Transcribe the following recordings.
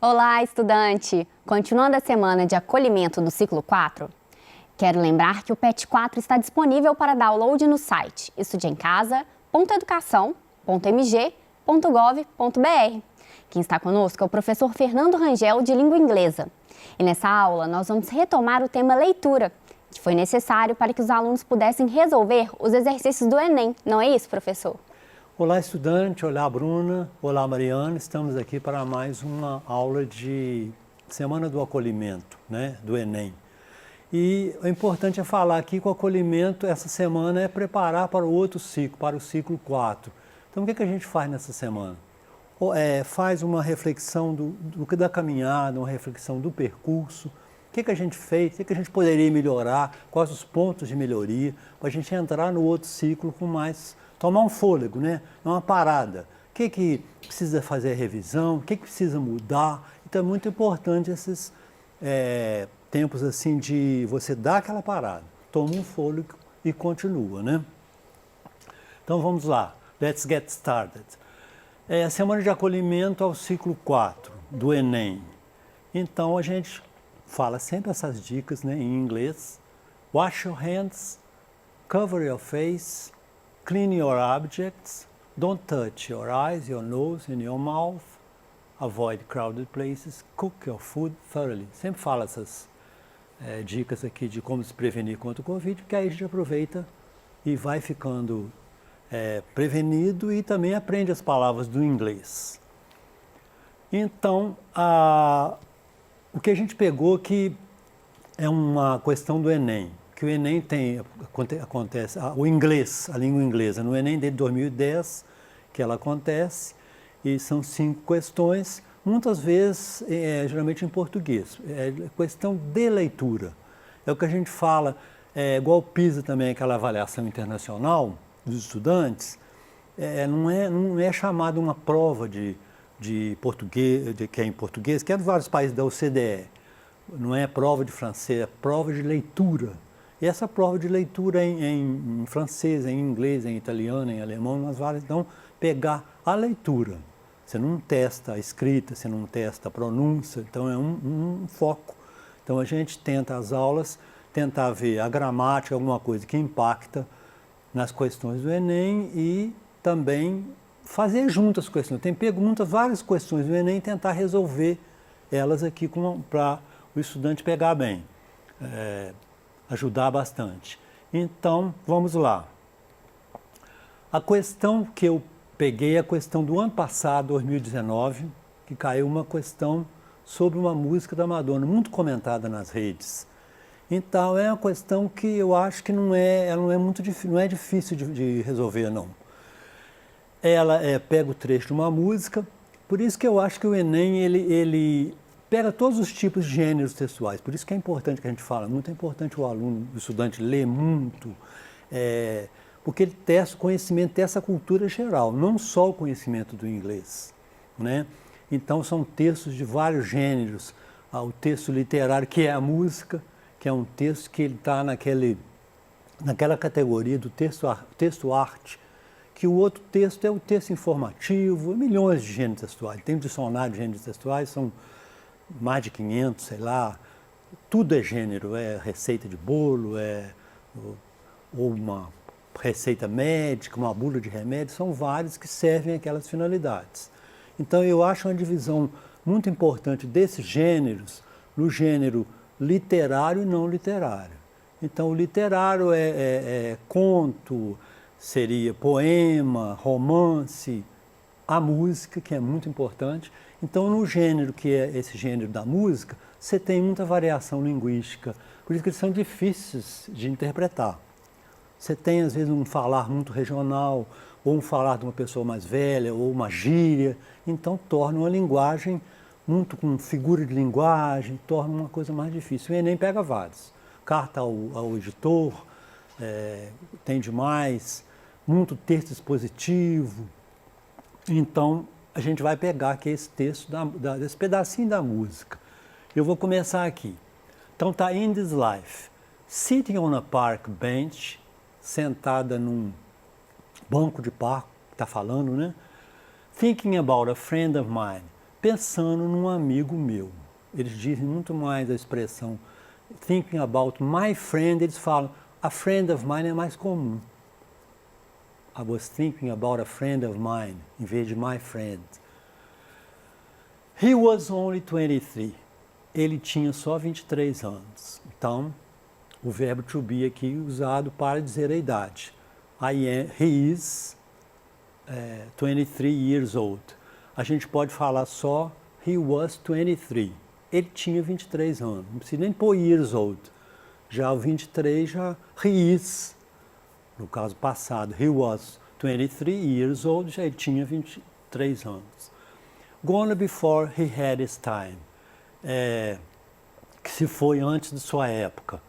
Olá, estudante! Continuando a semana de acolhimento do ciclo 4, quero lembrar que o PET 4 está disponível para download no site estudeemcasa.educação.mg.gov.br. Quem está conosco é o professor Fernando Rangel, de Língua Inglesa. E nessa aula nós vamos retomar o tema leitura, que foi necessário para que os alunos pudessem resolver os exercícios do Enem. Não é isso, professor? Olá, estudante. Olá, Bruna. Olá, Mariana. Estamos aqui para mais uma aula de Semana do Acolhimento, do Enem. E o importante é falar aqui que o acolhimento essa semana é preparar para o outro ciclo, para o ciclo 4. Então, o que a gente faz nessa semana? Faz uma reflexão da caminhada, uma reflexão do percurso, o que a gente fez, o que a gente poderia melhorar, quais os pontos de melhoria, para a gente entrar no outro ciclo com mais... tomar um fôlego, uma parada. O que precisa fazer revisão, o que precisa mudar. Então é muito importante esses tempos assim de você dar aquela parada, toma um fôlego e continua, Então vamos lá, let's get started. A semana de acolhimento ao ciclo 4 do Enem. Então a gente fala sempre essas dicas em inglês. Wash your hands, cover your face, clean your objects, don't touch your eyes, your nose and your mouth, avoid crowded places, cook your food thoroughly. Sempre falo essas dicas aqui de como se prevenir contra o Covid, porque aí a gente aproveita e vai ficando prevenido e também aprende as palavras do inglês. Então, o que a gente pegou aqui é uma questão do Enem. Que o Enem acontece, o inglês, a língua inglesa, no Enem desde 2010 que ela acontece, e são 5 questões, muitas vezes, geralmente em português, questão de leitura. É o que a gente fala, igual o PISA também, aquela avaliação internacional dos estudantes, não é chamada uma prova de português, que é em português, que é de vários países da OCDE, não é prova de francês, é prova de leitura. E essa prova de leitura em francês, em inglês, em italiano, em alemão, nós vamos então pegar a leitura. Você não testa a escrita, você não testa a pronúncia, então é um foco. Então a gente tenta as aulas, tentar ver a gramática, alguma coisa que impacta nas questões do Enem e também fazer juntas as questões. Tem perguntas, várias questões do Enem e tentar resolver elas aqui para o estudante pegar bem. Ajudar bastante. Então, vamos lá. A questão que eu peguei é a questão do ano passado, 2019, que caiu uma questão sobre uma música da Madonna, muito comentada nas redes. Então, é uma questão que eu acho que não é difícil de resolver, não. Ela pega o trecho de uma música, por isso que eu acho que o Enem, ele pega todos os tipos de gêneros textuais, por isso que é importante que a gente fala, muito é importante o aluno, o estudante ler muito, porque ele testa o conhecimento dessa cultura geral, não só o conhecimento do inglês, Então são textos de vários gêneros, o texto literário, que é a música, que é um texto que ele está naquela categoria do texto-arte, que o outro texto é o texto informativo, milhões de gêneros textuais, tem um dicionário de gêneros textuais, são mais de 500, sei lá, tudo é gênero, é receita de bolo, ou uma receita médica, uma bula de remédio, são vários que servem aquelas finalidades. Então eu acho uma divisão muito importante desses gêneros no gênero literário e não literário. Então o literário é conto, seria poema, romance, a música, que é muito importante. Então, no gênero que é esse gênero da música, você tem muita variação linguística, por isso que eles são difíceis de interpretar. Você tem, às vezes, um falar muito regional, ou um falar de uma pessoa mais velha, ou uma gíria, então torna uma linguagem muito com figura de linguagem, torna uma coisa mais difícil. O Enem pega vários. Carta ao editor, tem demais, muito texto expositivo. Então, a gente vai pegar aqui esse texto, desse pedacinho da música. Eu vou começar aqui. Então, está in this life, sitting on a park bench, sentada num banco de parque, está falando, Thinking about a friend of mine, pensando num amigo meu. Eles dizem muito mais a expressão thinking about my friend, eles falam a friend of mine é mais comum. I was thinking about a friend of mine, em vez de my friend. He was only 23. Ele tinha só 23 anos. Então, o verbo to be aqui usado para dizer a idade. He is 23 years old. A gente pode falar só he was 23. Ele tinha 23 anos. Não precisa nem pôr years old. Já o 23 já he is. No caso passado, he was 23 years old, já ele tinha 23 anos. Gone before he had his time. Que se foi antes de sua época.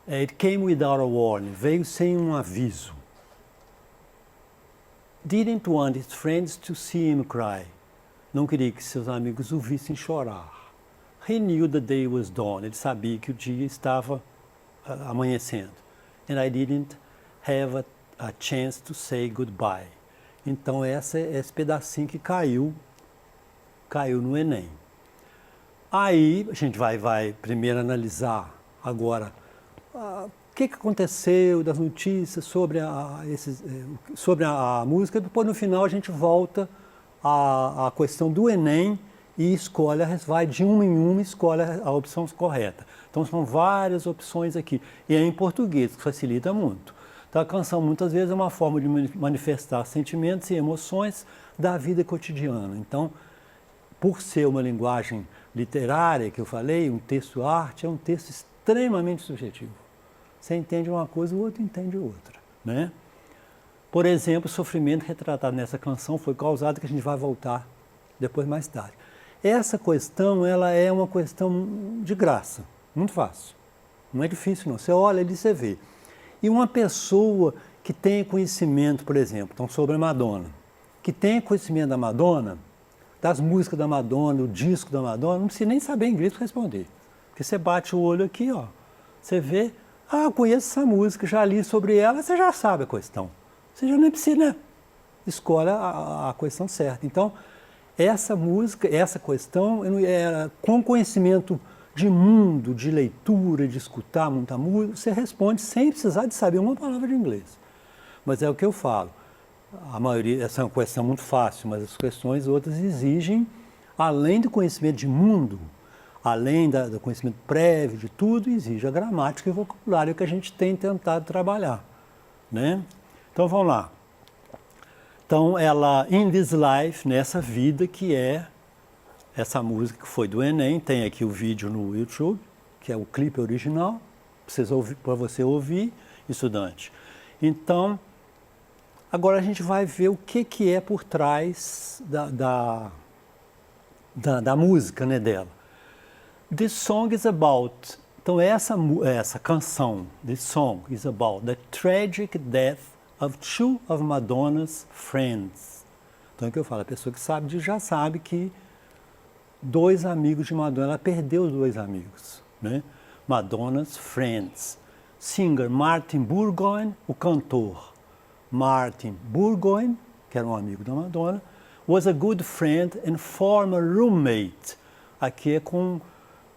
It came without a warning. Veio sem um aviso. Didn't want his friends to see him cry. Não queria que seus amigos o vissem chorar. He knew the day was dawn. Ele sabia que o dia estava amanhecendo. And I didn't have a chance to say goodbye. Então esse pedacinho que caiu no Enem. Aí a gente vai primeiro analisar agora o que aconteceu das notícias sobre a música, depois no final a gente volta à questão do Enem e escolhe, vai de uma em uma e escolhe a opção correta. Então são várias opções aqui, e é em português, que facilita muito. Então a canção muitas vezes é uma forma de manifestar sentimentos e emoções da vida cotidiana. Então, por ser uma linguagem literária, que eu falei, um texto-arte, é um texto extremamente subjetivo. Você entende uma coisa, o outro entende outra, né? Por exemplo, o sofrimento retratado nessa canção foi causado, que a gente vai voltar depois mais tarde. Essa questão, ela é uma questão de graça, muito fácil. Não é difícil não, você olha ali e você vê. E uma pessoa que tem conhecimento, por exemplo, então sobre a Madonna, que tem conhecimento da Madonna, das músicas da Madonna, do disco da Madonna, não precisa nem saber inglês para responder. Porque você bate o olho aqui, ó, você vê, eu conheço essa música, já li sobre ela, você já sabe a questão. Você já nem precisa, né? Escolhe a questão certa. Então, essa música, essa questão, com conhecimento de mundo, de leitura, de escutar muita música, você responde sem precisar de saber uma palavra de inglês. Mas é o que eu falo. A maioria, essa é uma questão muito fácil, mas as questões outras exigem, além do conhecimento de mundo, além do conhecimento prévio de tudo, exige a gramática e o vocabulário que a gente tem tentado trabalhar, né? Então vamos lá. Então ela, In This Life, nessa vida, que é essa música que foi do Enem, tem aqui o vídeo no YouTube, que é o clipe original, para você ouvir, estudante. Então, agora a gente vai ver o que é por trás da música, né, dela. This song is about, então essa canção, this song is about the tragic death of two of Madonna's friends. Então é o que eu falo, a pessoa que sabe já sabe que dois amigos de Madonna, ela perdeu os dois amigos, né? Madonna's friends. Singer Martin Bourgoin, o cantor Martin Bourgoin, que era um amigo da Madonna, was a good friend and former roommate. Aqui é com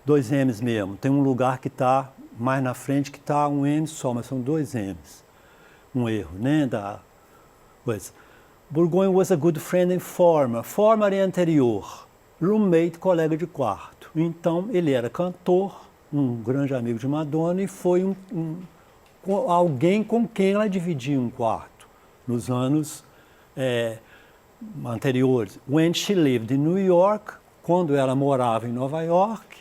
dois M's mesmo. Tem um lugar que está mais na frente que está um M só, mas são dois M's. Um erro, né? Bourgoin was a good friend and former. Former é anterior. Roommate, colega de quarto. Então, ele era cantor, um grande amigo de Madonna e foi alguém com quem ela dividia um quarto nos anos anteriores. When she lived in New York, quando ela morava em Nova York,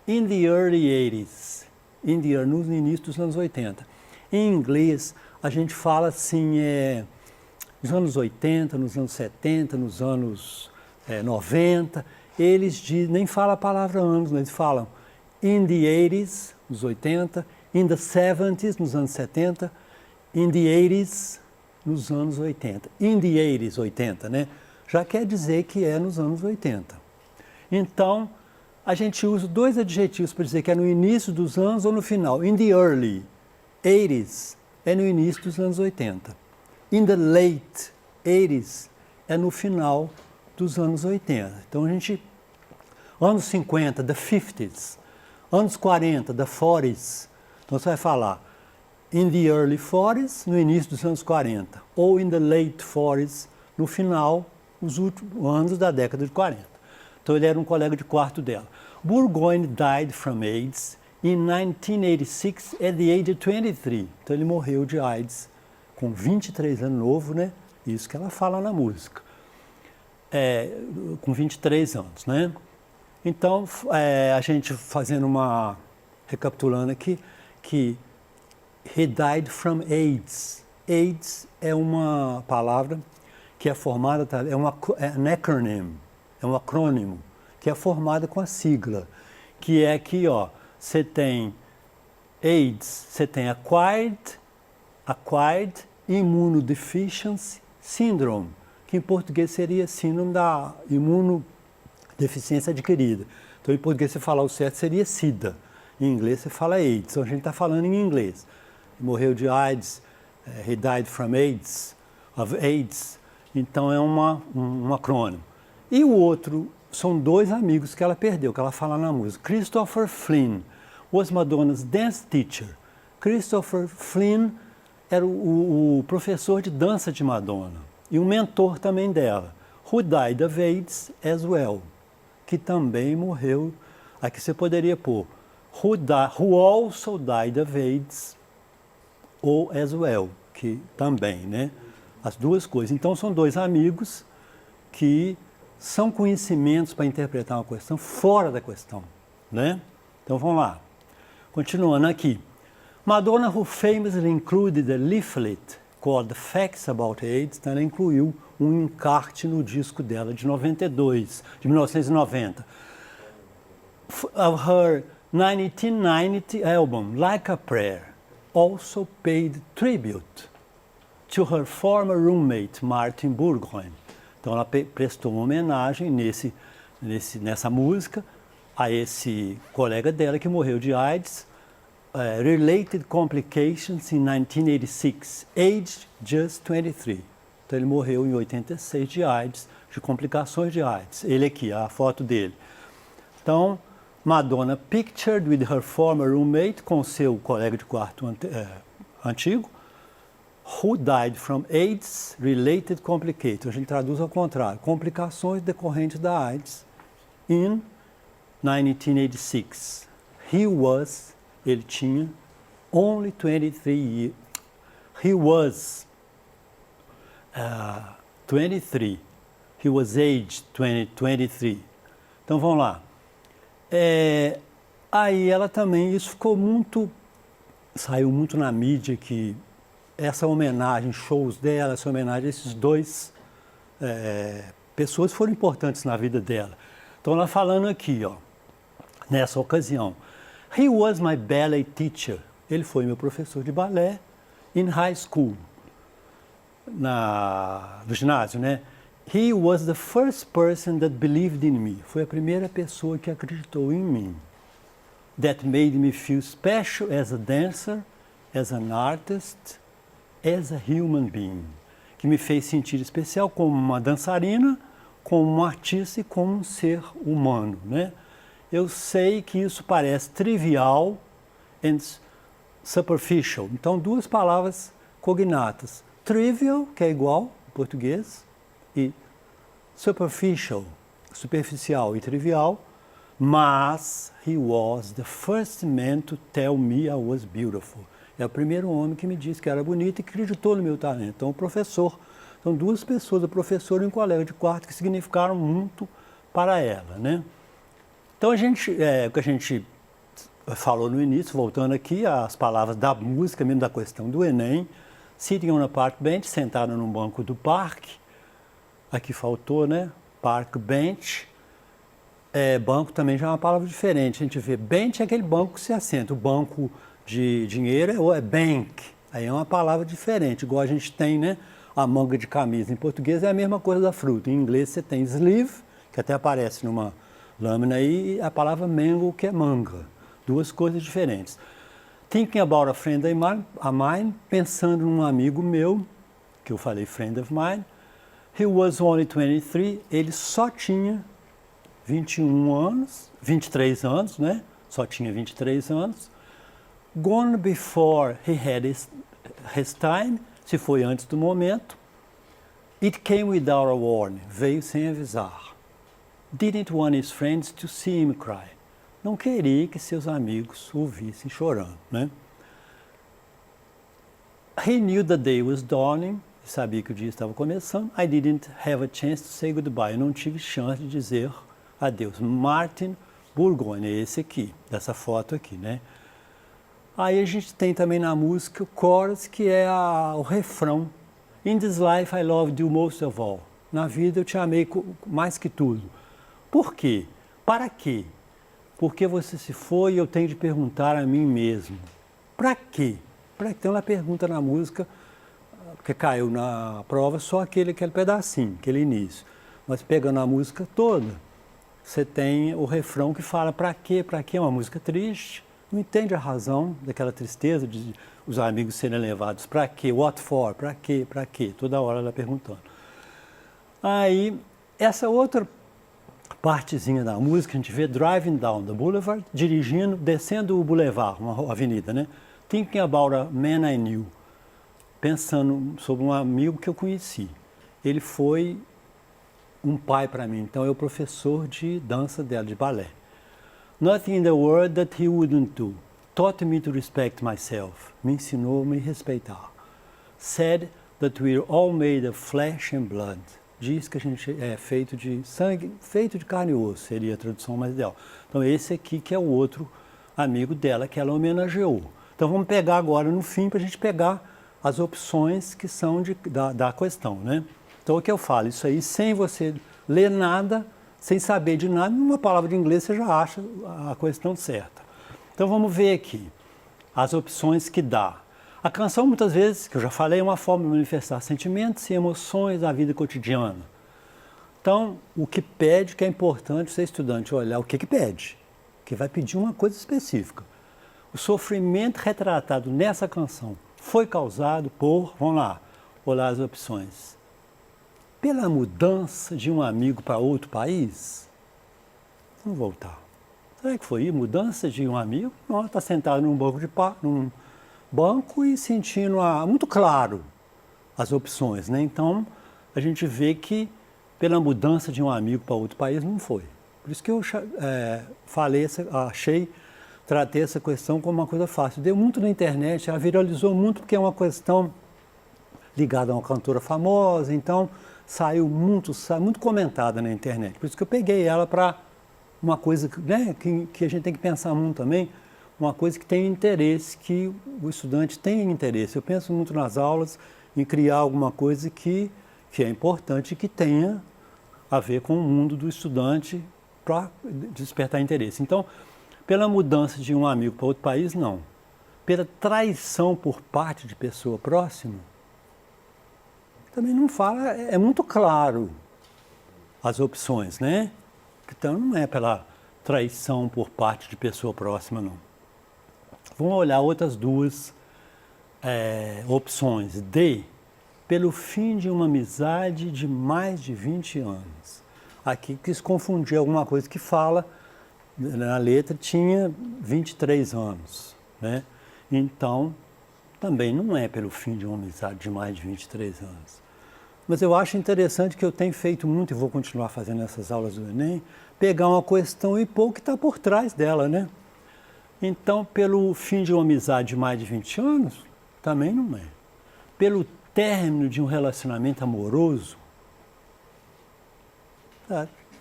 in the early 80s, no início dos anos 80. Em inglês, a gente fala assim, nos anos 80, nos anos 70, nos anos 90, eles nem falam a palavra anos, eles falam in the 80s, nos 80, in the 70s, nos anos 70, in the 80s, nos anos 80. In the 80s, 80, né? Já quer dizer que é nos anos 80. Então, a gente usa dois adjetivos para dizer que é no início dos anos ou no final. In the early 80s é no início dos anos 80. In the late 80s é no final dos anos 80. Então anos 50, the 50s, anos 40, the 40s. Então você vai falar in the early 40s, no início dos anos 40, ou in the late 40s, no final, os últimos anos da década de 40. Então ele era um colega de quarto dela. Burgoyne died from AIDS in 1986 at the age of 23. Então ele morreu de AIDS com 23 anos, novo, né? Isso que ela fala na música. Com 23 anos, né? Então, a gente recapitulando aqui, que he died from AIDS. AIDS é uma palavra que é formada, é um acrônimo, que é formada com a sigla, que é aqui, ó, você tem AIDS, você tem Acquired Immunodeficiency Syndrome, que em português seria síndrome da imunodeficiência adquirida. Então, em português, você falar o certo seria SIDA. Em inglês, você fala AIDS. Então, a gente está falando em inglês. Morreu de AIDS, he died from AIDS, of AIDS. Então, é um acrônimo. E o outro, são dois amigos que ela perdeu, que ela fala na música. Christopher Flynn was Madonna's dance teacher. Christopher Flynn era o professor de dança de Madonna e um mentor também dela, who died of AIDS as well, que também morreu. Aqui você poderia pôr who also died of AIDS ou as well, que também, né? As duas coisas. Então são dois amigos que são conhecimentos para interpretar uma questão fora da questão, né? Então vamos lá. Continuando aqui. Madonna, who famously included a leaflet called Facts About AIDS, então ela incluiu um encarte no disco dela de 1990. Of her 1990 album, Like a Prayer, also paid tribute to her former roommate, Martin Burgoyne. Então ela prestou uma homenagem nessa música a esse colega dela que morreu de AIDS, related complications in 1986, aged just 23. Então ele morreu em 86 de AIDS, de complicações de AIDS. Ele aqui, a foto dele. Então, Madonna pictured with her former roommate, com seu colega de quarto antigo, who died from AIDS-related complications. A gente traduz ao contrário, complicações decorrentes da AIDS in 1986. Ele tinha only 23 years. He was 23. He was aged 23. Então vamos lá. Aí ela também, isso saiu muito na mídia, que essa homenagem, shows dela, essa homenagem a esses dois pessoas foram importantes na vida dela. Então ela falando aqui, ó, nessa ocasião. He was my ballet teacher. Ele foi meu professor de balé in high school, no ginásio, né? He was the first person that believed in me. Foi a primeira pessoa que acreditou em mim. That made me feel special as a dancer, as an artist, as a human being. Que me fez sentir especial como uma dançarina, como um artista e como um ser humano, né? Eu sei que isso parece trivial and superficial. Então, duas palavras cognatas. Trivial, que é igual em português, e superficial, superficial e trivial. Mas he was the first man to tell me I was beautiful. É o primeiro homem que me disse que era bonito e que acreditou no meu talento. Então, o professor. São duas pessoas, o professor e um colega de quarto, que significaram muito para ela, né? Então, o que a gente falou no início, voltando aqui às palavras da música, mesmo da questão do Enem, sitting on a park bench, sentado num banco do parque, aqui faltou, né? Park bench, banco também já é uma palavra diferente, a gente vê bench é aquele banco que se assenta, o banco de dinheiro é bank, aí é uma palavra diferente, igual a gente tem, né? A manga de camisa em português é a mesma coisa da fruta, em inglês você tem sleeve, que até aparece numa lâmina aí, e a palavra mango, que é manga. Duas coisas diferentes. Thinking about a friend of mine, pensando num amigo meu, que eu falei friend of mine, He was only 23, ele só tinha 21 anos, 23 anos, né? Só tinha 23 anos. Gone before he had his time, se foi antes do momento. It came without a warning, veio sem avisar. Didn't want his friends to see him cry. Não queria que seus amigos o vissem chorando, né? He knew the day was dawning, sabia que o dia estava começando. I didn't have a chance to say goodbye, eu não tive chance de dizer adeus. Martin Bourgogne, é esse aqui, dessa foto aqui, né? Aí a gente tem também na música o chorus, que é o refrão. In this life I loved you most of all. Na vida eu te amei mais que tudo. Por quê? Para quê? Porque você se foi e eu tenho de perguntar a mim mesmo. Para quê? Tem uma pergunta na música, que caiu na prova só aquele pedacinho, aquele início. Mas pegando a música toda, você tem o refrão que fala para quê? Para quê? É uma música triste. Não entende a razão daquela tristeza de os amigos serem levados. Para quê? What for? Para quê? Para quê? Toda hora ela perguntando. Aí, essa outra partezinha da música, a gente vê driving down the boulevard, dirigindo, descendo o boulevard, uma avenida, né? Thinking about a man I knew. Pensando sobre um amigo que eu conheci. Ele foi um pai para mim, então é o professor de dança dela, de balé. Nothing in the world that he wouldn't do. Taught me to respect myself. Me ensinou a me respeitar. Said that we're all made of flesh and blood. Diz que a gente é feito de sangue, feito de carne e osso, seria a tradução mais ideal. Então esse aqui que é o outro amigo dela, que ela homenageou. Então vamos pegar agora no fim para a gente pegar as opções que são da questão, né? Então o que eu falo, isso aí sem você ler nada, sem saber de nada, numa palavra de inglês você já acha a questão certa. Então vamos ver aqui as opções que dá. A canção muitas vezes, que eu já falei, é uma forma de manifestar sentimentos e emoções da vida cotidiana. Então o que pede, que é importante ser estudante olhar o que pede, que vai pedir uma coisa específica. O sofrimento retratado nessa canção foi causado por, vamos lá, olhar as opções. Pela mudança de um amigo para outro país? Vamos voltar. Será que foi mudança de um amigo? Não, está sentado num banco e sentindo muito claro as opções, né? Então, a gente vê que pela mudança de um amigo para outro país não foi. Por isso que eu tratei essa questão como uma coisa fácil. Deu muito na internet, ela viralizou muito porque é uma questão ligada a uma cantora famosa, então saiu muito comentada na internet. Por isso que eu peguei ela para uma coisa, né, que a gente tem que pensar muito também, uma coisa que tem interesse, que o estudante tem interesse. Eu penso muito nas aulas em criar alguma coisa que é importante e que tenha a ver com o mundo do estudante para despertar interesse. Então, pela mudança de um amigo para outro país, não. Pela traição por parte de pessoa próxima, também não fala, é muito claro as opções, né? Então não é pela traição por parte de pessoa próxima, não. Vamos olhar outras duas opções. D, pelo fim de uma amizade de mais de 20 anos. Aqui quis confundir alguma coisa que fala, na letra tinha 23 anos, né? Então, também não é pelo fim de uma amizade de mais de 23 anos. Mas eu acho interessante que eu tenho feito muito, e vou continuar fazendo essas aulas do Enem, pegar uma questão e pôr o que está por trás dela, né? Então, pelo fim de uma amizade de mais de 20 anos, também não é. Pelo término de um relacionamento amoroso,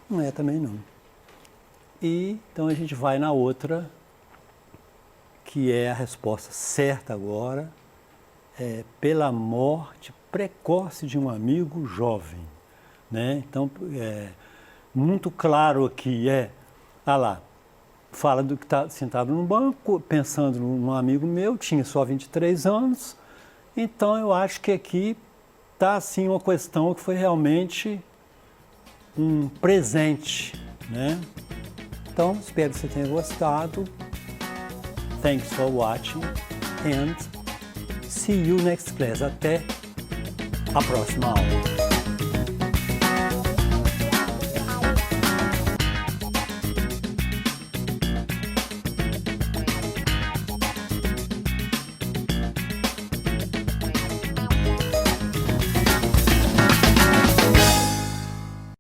não é também não. E então a gente vai na outra, que é a resposta certa agora, pela morte precoce de um amigo jovem, né? Então, muito claro aqui fala do que está sentado num banco, pensando num amigo meu, tinha só 23 anos, então eu acho que aqui está assim uma questão que foi realmente um presente, né? Então, espero que você tenha gostado. Thanks for watching and see you next class. Até a próxima aula.